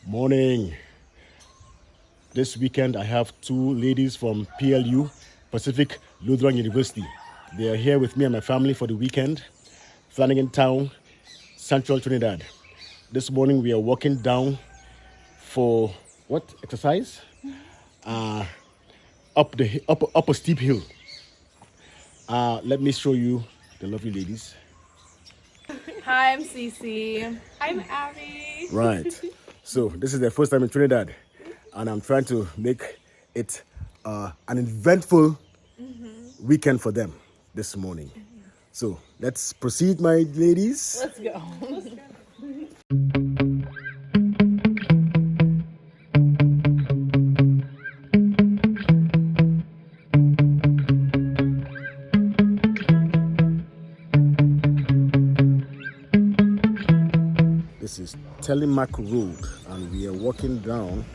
Morning. This weekend I have two ladies from PLU, Pacific Lutheran University. They are here with me and my family for the weekend, Flanagan Town, Central Trinidad. This morning we are walking down for what exercise? Up a steep hill. Let me show you the lovely ladies. Hi, I'm Cece. I'm Abby. Right. So this is their first time in Trinidad, and I'm trying to make it an eventful weekend for them this morning. So let's proceed, my ladies. Let's go. This is Telemaque Road, and we are walking down.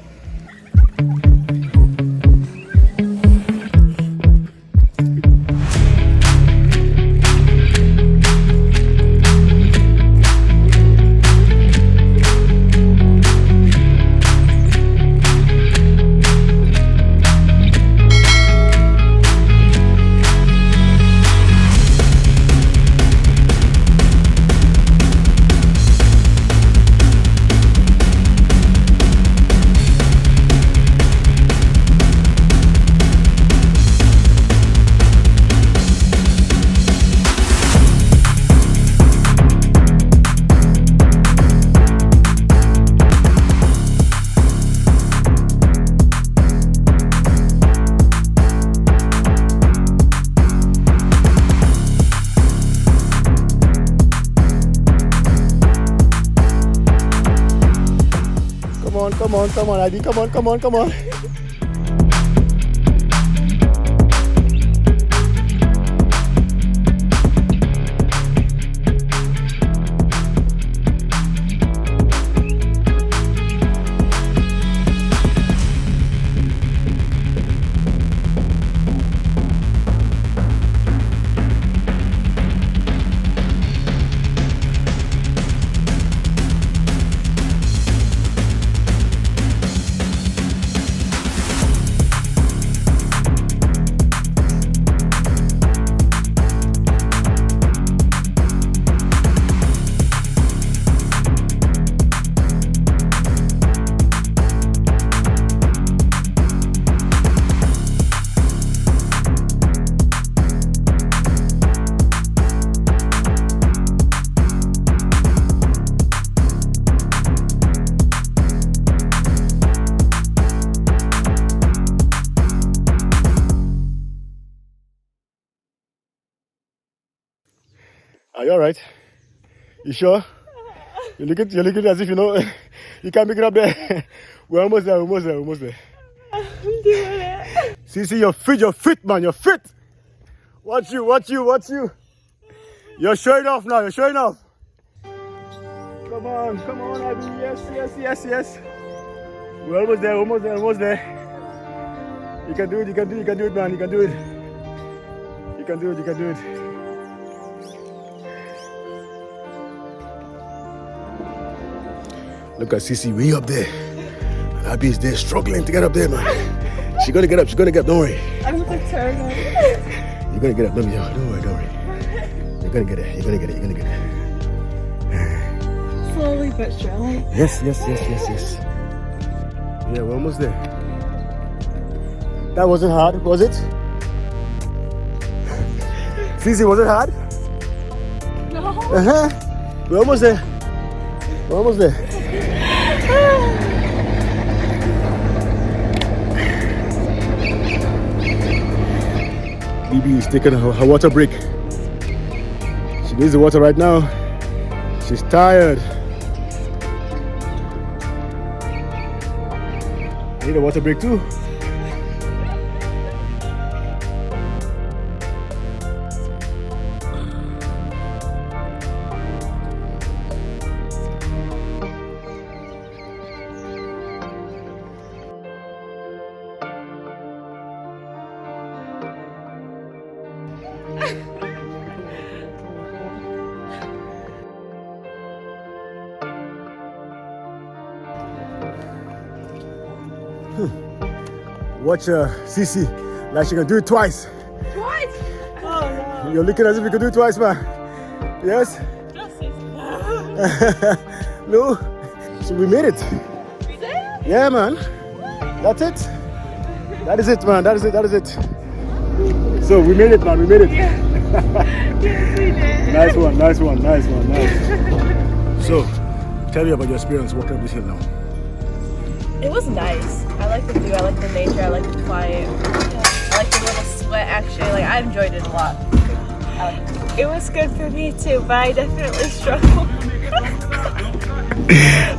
Come on, Adi, come on. Are you all right? You sure? You're looking as if you know you can't make it up there. We're almost there. I'm doing it. See, you're fit, man, you're fit. Watch you. You're showing off now, Come on, Abby. Yes. We're almost there. You can do it, man, you can do it. Look at Cece way up there. Abby is there struggling to get up there, man. She's gonna get up, don't worry. I look like Terri You're gonna get up, don't worry. You're gonna get it. Slowly but surely. Yes. Yeah, we're almost there. That wasn't hard, was it? Cece, was it hard? No. We're almost there. BB is taking her water break. She needs the water right now. She's tired. I need a water break too. Watch Cece, like she can do it twice. Twice? Oh no. You're looking as if you can do it twice, man. Yes? No. So we made it. Yeah, man. That's it. That is it, man. That is it. That is it. So we made it, man. We made it. Yes, we did. Nice one. Nice one. Nice one. Nice. So, tell me about your experience walking up this hill now. It was nice. I like the view. I like the nature. I like the quiet. I like the little sweat. Actually, like I enjoyed it a lot. It was good for me too, but I definitely struggled.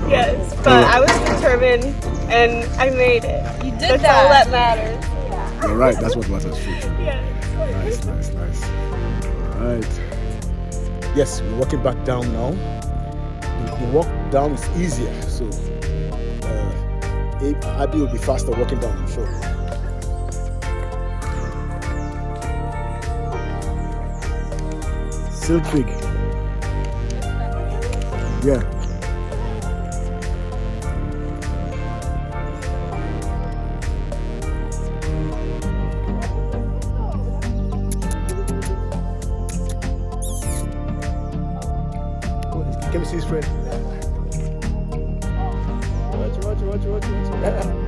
Yes, but I was determined and I made it. You did That's all that matters. Yeah. All right, that's what matters. Yes. Nice, nice, nice. All right. Yes, we're walking back down now. The walk down is easier, so Abby will be faster walking down, I'm sure. Silk Fig. Yeah. Can we see his friend? Watch.